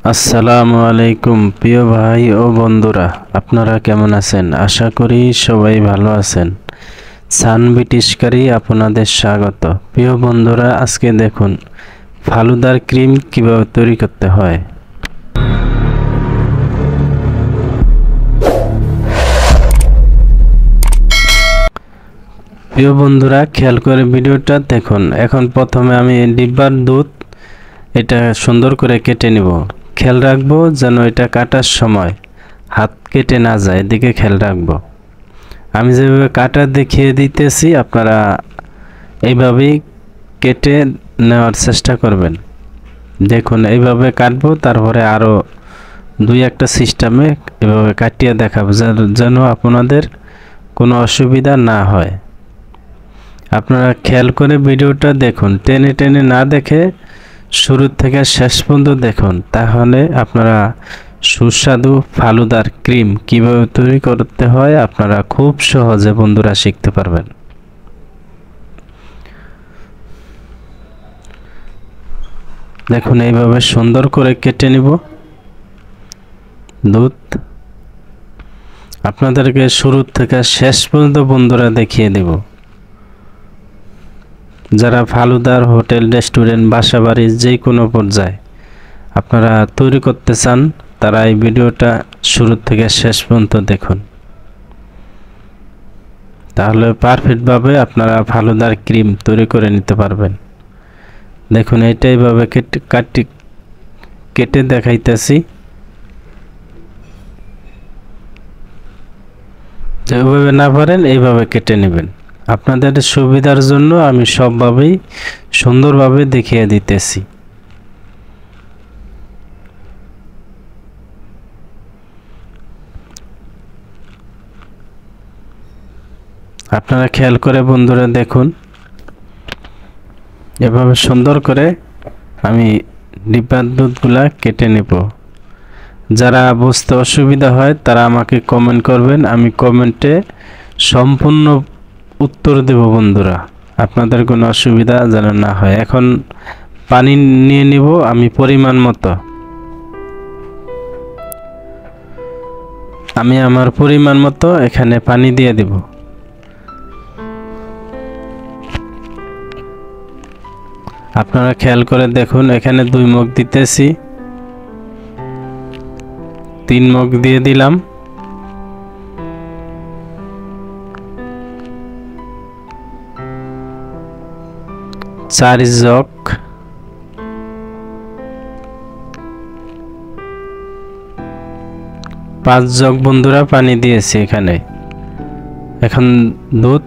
আসসালামু আলাইকুম প্রিয় ভাই ও বন্ধুরা, আপনারা কেমন আছেন? আশা করি সবাই ভালো আছেন। সান ব্রিটিশকারী আপনাদের স্বাগত। প্রিয় বন্ধুরা, আজকে দেখুন ফালুদার ক্রিম কিভাবে তৈরি করতে হয়। প্রিয় বন্ধুরা, খেয়াল করে ভিডিওটা দেখুন। এখন প্রথমে আমি ডিব্বার দুধ এটা সুন্দর করে কেটে নিব। খেয়াল রাখবো যেন এটা কাটার সময় হাত কেটে না যায়, এদিকে খেয়াল রাখবো। আমি যেভাবে কাটা দেখিয়ে দিতেছি আপনারা এইভাবেই কেটে নেওয়ার চেষ্টা করবেন। দেখুন এইভাবে কাটবো, তারপরে আরও দুই একটা সিস্টেমে এভাবে কাটিয়ে দেখাবো যেন আপনাদের কোনো অসুবিধা না হয়। আপনারা খেয়াল করে ভিডিওটা দেখুন, টেনে টেনে না দেখে শুরু থেকে শেষ পর্যন্ত দেখুন, তাহলে আপনারা সুস্বাদু ফালুদার ক্রিম কিভাবে তৈরি করতে হয় আপনারা খুব সহজে বন্ধুরা শিখতে পারবেন। দেখুন এইভাবে সুন্দর করে কেটে নিব দুধ। আপনাদেরকে শুরু থেকে শেষ পর্যন্ত বন্ধুরা দেখিয়ে দেব। যারা ফালুদার হোটেল, রেস্টুরেন্ট, বাসাবাড়ি যে কোনো পর্যায়ে আপনারা তৈরি করতে চান, তারা এই ভিডিওটা শুরু থেকে শেষ পর্যন্ত দেখুন, তাহলে পারফেক্টভাবে আপনারা ফালুদার ক্রিম তৈরি করে নিতে পারবেন। দেখুন এটা এইভাবে কেটে দেখাইতেছি। যেভাবে না পারেন এইভাবে কেটে নেবেন। আপনাদের সুবিধার জন্য আমি সবভাবেই সুন্দরভাবে দেখিয়ে দিতেছি। আপনারা খেয়াল করে বন্ধুরা দেখুন, এভাবে সুন্দর করে আমি ডিব্বার দুধগুলা কেটে নেব। যারা বুঝতে অসুবিধা হয় তারা আমাকে কমেন্ট করবেন, আমি কমেন্টে সম্পূর্ণ উত্তর দেব বন্ধুরা, আপনাদের কোনো অসুবিধা যেন না হয়। এখন পানি নিয়ে নিব আমি পরিমাণ মতো। আমি আমার পরিমাণ মতো এখানে পানি দিয়ে দেব। আপনারা খেয়াল করে দেখুন, এখানে 2 মগ দিতেছি, 3 মগ দিয়ে দিলাম, 4 জগ, 5 জগ বন্ধুরা পানি দিয়েছি এখানে। এখন দুধ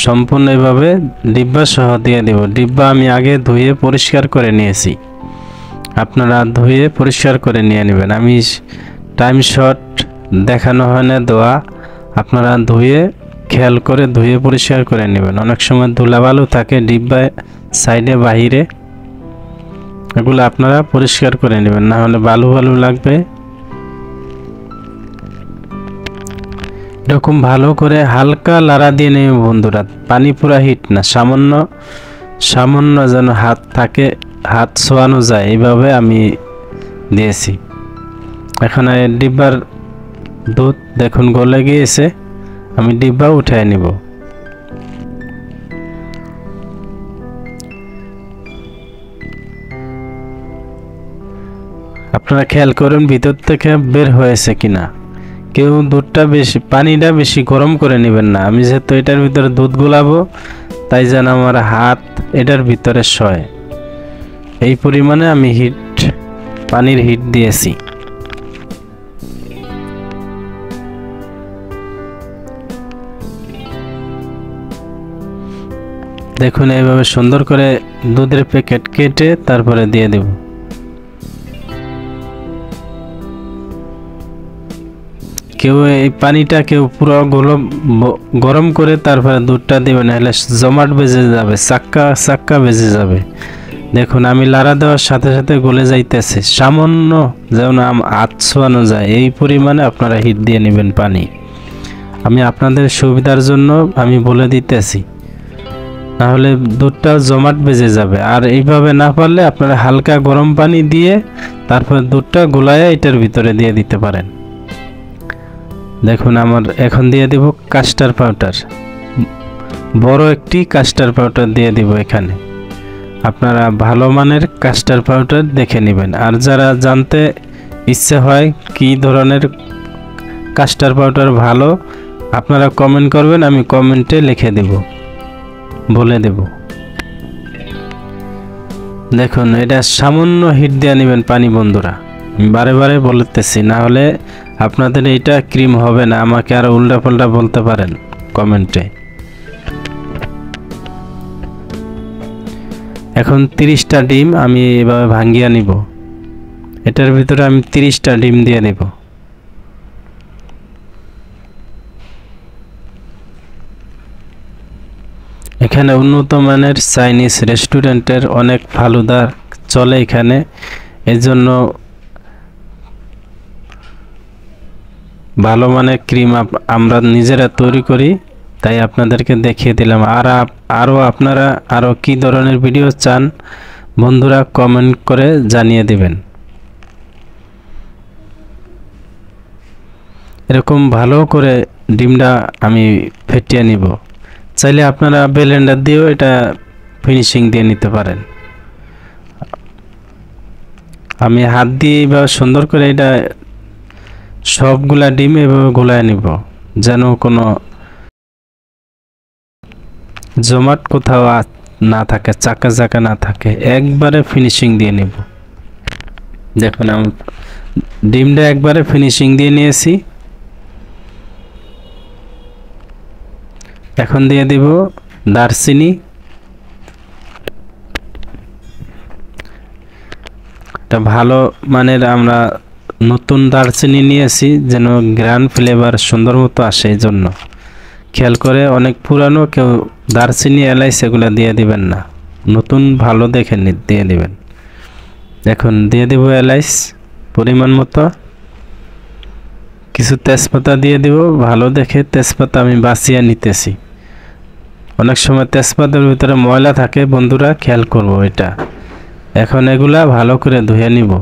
সম্পূর্ণ এভাবে ডিব্বা সহ দিয়ে দেব। ডিব্বা আমি আগে ধুয়ে পরিষ্কার করে নিয়েছি, আপনারা ধুয়ে পরিষ্কার করে নিয়ে নেবেন। আমি টাইম শর্ট দেখানো হয় না দেওয়া, আপনারা ধুয়ে খেয়াল করে ধুয়ে পরিষ্কার করে নেবেন। অনেক সময় ধুলাবালু থাকে ডিব্বায় সাইডে বাহিরে, এগুলো আপনারা পরিষ্কার করে নেবেন, না হলে বালু বালু লাগবে। এরকম ভালো করে হালকা লাড়া দিয়ে নেবে বন্ধুরা, পানি পুরা হিট না, সামান্য যেন হাত থাকে, হাত ছোঁয়ানো যায়, এইভাবে আমি দিয়েছি। এখন ডিব্বার দুধ দেখুন গলে গিয়েছে, আমি ডিব্বা উঠায় নিব। আপনারা খেয়াল করুন ভিতর থেকে বের হয়েছে কিনা। কেউ দুধটা বেশি, পানিটা বেশি গরম করে নেবেন না। আমি যেহেতু এটার ভিতরে দুধ গোলাবো, তাই যেন আমার হাত এটার ভিতরে সয়, এই পরিমাণে আমি পানির হিট দিয়েছি। দেখুন এইভাবে সুন্দর করে দুধের প্যাকেট কেটে তারপরে দিয়ে দেব। কেউ এই পানিটা কেউ পুরো গরম করে তারপরে দুধটা দেবেন, নাহলে জমাট বেজে যাবে, চাক্কা বেজে যাবে। দেখুন আমি লাড়া দেওয়ার সাথে সাথে গলে যাইতেছে, সামান্য যেন হাত ছোঁয়ানো যায় এই পরিমাণে আপনারা হিট দিয়ে নেবেন পানি। আমি আপনাদের সুবিধার জন্য আমি বলে দিতেছি, নাহলে দুধটা জমাট বেজে যাবে। আর এইভাবে না পারলে আপনারা হালকা গরম পানি দিয়ে তারপর দুধটা গোলায় এটার ভিতরে দিয়ে দিতে পারেন। দেখুন আমার এখন দিয়ে দিব কাস্টার্ড পাউডার, বড় একটি কাস্টার্ড পাউডার দিয়ে দিব এখানে। আপনারা ভালো মানের কাস্টার্ড পাউডার দেখে নেবেন। আর যারা জানতে ইচ্ছে হয় কি ধরনের কাস্টার্ড পাউডার ভালো, আপনারা কমেন্ট করবেন, আমি কমেন্টে লিখে দেব, বলে দেব। দেখুন এটা সামান্য হিট দিয়ে নেবেন পানি বন্ধুরা, আমি বারে বারে বলতেছি, না হলে আপনাদের এটা ক্রিম হবে না, আমাকে আরো উল্টাপাল্টা বলতে পারেন কমেন্টে। এখন 30টা ডিম আমি এভাবে ভাঙিয়ে নিব, এটার ভিতরে আমি 30টা ডিম দিয়ে নেব। এখানে উন্নত মানের চাইনিজ রেস্টুরেন্টের অনেক ফালুদা চলে এখানে, এজন্য ভালো মানের ক্রিম আমরা নিজেরা তৈরি করি, তাই আপনাদেরকে দেখিয়ে দিলাম। আর আরও আপনারা আরও কি ধরনের ভিডিও চান বন্ধুরা কমেন্ট করে জানিয়ে দিবেন। এরকম ভালো করে ডিমটা আমি ফেটিয়ে নিব। চাইলে আপনারা ব্লেন্ডার দিয়েও এটা ফিনিশিং দিয়ে নিতে পারেন। আমি হাত দিয়ে এভাবে সুন্দর করে এটা সবগুলা ডিম এভাবে গোলায় নিব, যেন কোনো জমাট কোথাও না থাকে, চাকা চাকা না থাকে, একবারে ফিনিশিং দিয়ে নিব। দেখুন আমি ডিমটা একবারে ফিনিশিং দিয়ে নিয়েছি। এখন দিয়ে দিব দারচিনি, এটা ভালো মানের আমরা নতুন দারচিনি নিয়েছি, যেন গ্রান ফ্লেভার সুন্দর মতো আসে, এই জন্য খেয়াল করে। অনেক পুরানো কেউ দারচিনি এলাচ এগুলো দিয়ে দিবেন না, নতুন ভালো দেখে দিয়ে দিবেন। এখন দিয়ে দিব এলাচ পরিমাণ মতো, কিছু তেজপাতা দিয়ে দিব ভালো দেখে। তেজপাতা আমি বাছিয়ে নিতেছি, অনেক সময় তেজপাতার ভিতরে ময়লা থাকে বন্ধুরা, খেয়াল করব এটা। এখন এগুলা ভালো করে ধুয়ে নিব,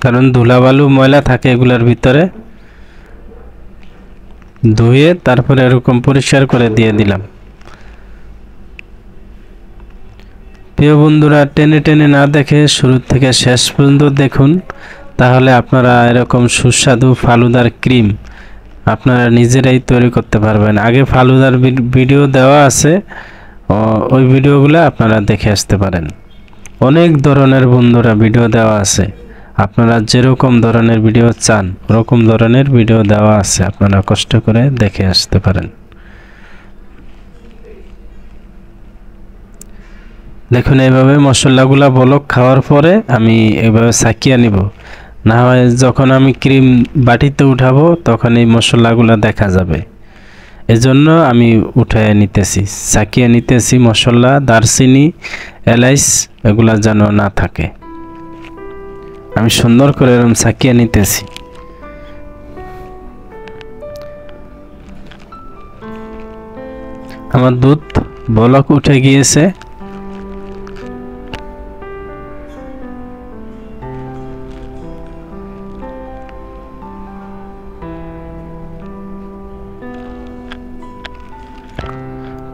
কারণ ধুলাবালু ময়লা থাকে এগুলার ভিতরে। ধুয়ে তারপরে এরকম পরিষ্কার করে দিয়ে দিলাম। প্রিয় বন্ধুরা টেনে টেনে না দেখে শুরু থেকে শেষ পর্যন্ত দেখুন, তাহলে আপনারা এরকম সুস্বাদু ফালুদার ক্রিম আপনারা নিজেরাই তৈরি করতে পারবেন। আগে ফালুদার ভিডিও দেওয়া আছে, ওই ভিডিওগুলো আপনারা দেখে আসতে পারেন। অনেক ধরনের বন্ধুরা ভিডিও দেওয়া আছে, আপনারা যেরকম ধরনের ভিডিও চান ওরকম ধরনের ভিডিও দেওয়া আছে, আপনারা কষ্ট করে দেখে আসতে পারেন। দেখুন এইভাবে মশলাগুলা বলক খাওয়ার পরে আমি এইভাবে ছাকিয়ে নিব, না হয় যখন আমি ক্রিম বাটিতে উঠাবো তখন এই মশলাগুলা দেখা যাবে, এজন্য আমি উঠায় নিতেছি, ছাকিয়ে নিতেছি। মশলা দারচিনি এলাচ এগুলা যেন না থাকে, আমি সুন্দর করে এরকম ছাকিয়ে নিতেছি। আমার দুধ বলক উঠে গিয়েছে।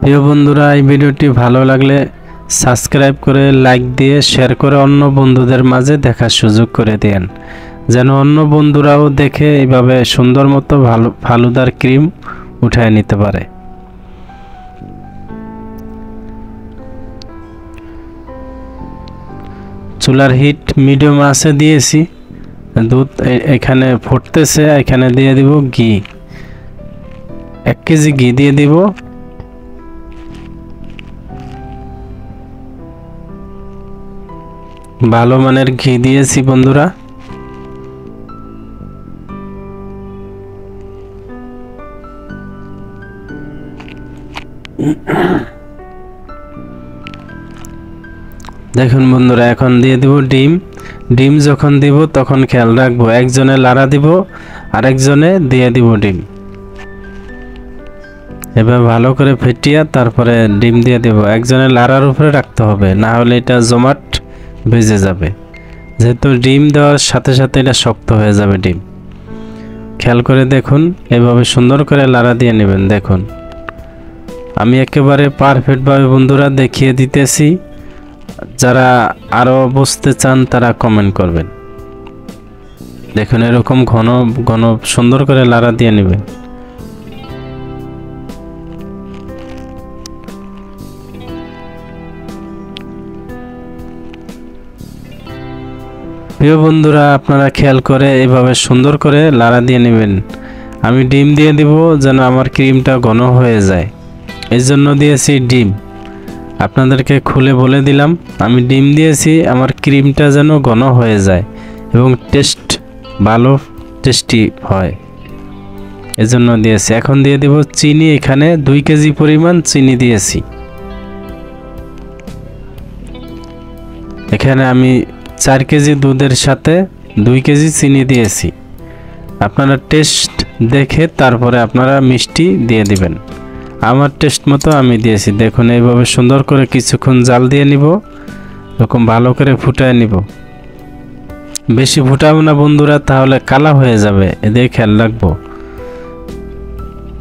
প্রিয় বন্ধুরা এই ভিডিওটি ভালো লাগলে সাবস্ক্রাইব করে লাইক দিয়ে শেয়ার করে অন্য বন্ধুদের মাঝে দেখার সুযোগ করে দেন, যেন অন্য বন্ধুরাও দেখে এইভাবে সুন্দর মতো ফালুদার ক্রিম উঠায় নিতে পারে। চুলার হিট মিডিয়াম আছে দিয়েছি, দুধ এখানে ফুটতেছে, এখানে দিয়ে দিব ঘি, 1 কেজি ঘি দিয়ে দিব। ভালো মানের ঘি দিয়েছি বন্ধুরা। দেখুন বন্ধুরা এখন দিয়ে দিব ডিম। ডিম যখন দিব তখন খেয়াল রাখবো, একজনে লাড়া দিব আর একজনে দিয়ে দিব ডিম। এবার ভালো করে ফেটিয়ে তারপরে ডিম দিয়ে দেব। একজনের লাড়ার উপরে রাখতে হবে, না হলে এটা জমাট ভেজে যাবে। যেহেতু ডিম দেওয়ার সাথে সাথে এটা শক্ত হয়ে যাবে ডিম। খেয়াল করে দেখুন, এভাবে সুন্দর করে লাড়া দিয়ে নেবেন। দেখুন আমি একেবারে পারফেক্টভাবে বন্ধুরা দেখিয়ে দিতেছি। যারা আরও বুঝতে চান তারা কমেন্ট করবেন। দেখুন এরকম ঘন ঘন সুন্দর করে লাড়া দিয়ে নেবেন। প্রিয় বন্ধুরা, আপনারা খেয়াল করে এভাবে সুন্দর করে লাড়া দিয়ে নেবেন। আমি ডিম দিয়ে দিব যেন আমার ক্রিমটা ঘন হয়ে যায়, এই জন্য দিয়েছি ডিম। আপনাদেরকে খুলে বলে দিলাম, আমি ডিম দিয়েছি আমার ক্রিমটা যেন ঘন হয়ে যায় এবং টেস্ট ভালো টেস্টি হয়, এজন্য দিয়েছি। এখন দিয়ে দেব চিনি। এখানে 2 কেজি পরিমাণ চিনি দিয়েছি। এখানে আমি 4 কেজি দুধের সাথে 2 কেজি চিনি দিয়েছি। আপনারা টেস্ট দেখে তারপরে আপনারা মিষ্টি দিয়ে দিবেন। আমার টেস্ট মতো আমি দিয়েছি। দেখুন এইভাবে সুন্দর করে কিছুক্ষণ জাল দিয়ে নিব, এরকম ভালো করে ফুটায় নিব। বেশি ফুটাবো না বন্ধুরা, তাহলে কালো হয়ে যাবে, এদের খেয়াল রাখবো।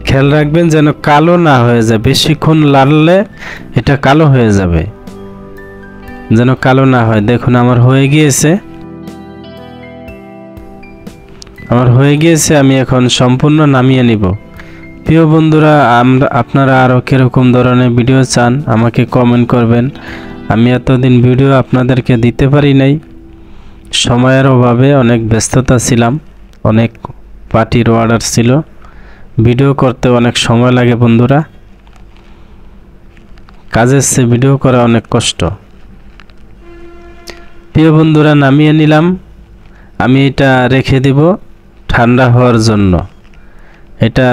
খেয়াল রাখবেন যেন কালো না হয়ে যায়। বেশিক্ষণ লাড়লে এটা কালো হয়ে যাবে, যেন কালো না হয়। দেখুন আমার হয়ে গিয়েছে, আমি এখন সম্পূর্ণ নামিয়ে নিব। প্রিয় বন্ধুরা, আপনারা আরও কীরকম ধরনের ভিডিও চান আমাকে কমেন্ট করবেন। আমি এতদিন ভিডিও আপনাদেরকে দিতে পারি নাই, সময়ের অভাবে অনেক ব্যস্ততা ছিলাম, অনেক পার্টির অর্ডার ছিল, ভিডিও করতে অনেক সময় লাগে বন্ধুরা। কাজের চেয়ে ভিডিও করা অনেক কষ্ট। প্রিয় বন্ধুরা, নামিয়ে নিলাম। আমি এটা রেখে দিব ঠান্ডা হওয়ার জন্য। এটা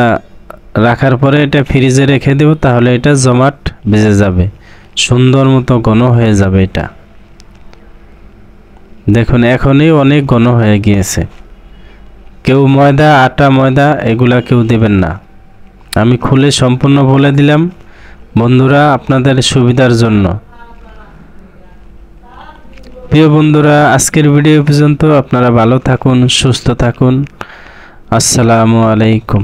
রাখার পরে এটা ফ্রিজে রেখে দেব, তাহলে এটা জমাট বেজে যাবে, সুন্দর মতো ঘন হয়ে যাবে এটা। দেখুন এখনই অনেক ঘন হয়ে গিয়েছে। কেউ ময়দা, আটা, ময়দা এগুলা কেউ দেবেন না। আমি খুলে সম্পূর্ণ বলে দিলাম বন্ধুরা আপনাদের সুবিধার জন্য। প্রিয় বন্ধুরা, আজকের ভিডিও পর্যন্ত। আপনারা ভালো থাকুন, সুস্থ থাকুন। আসসালামু আলাইকুম।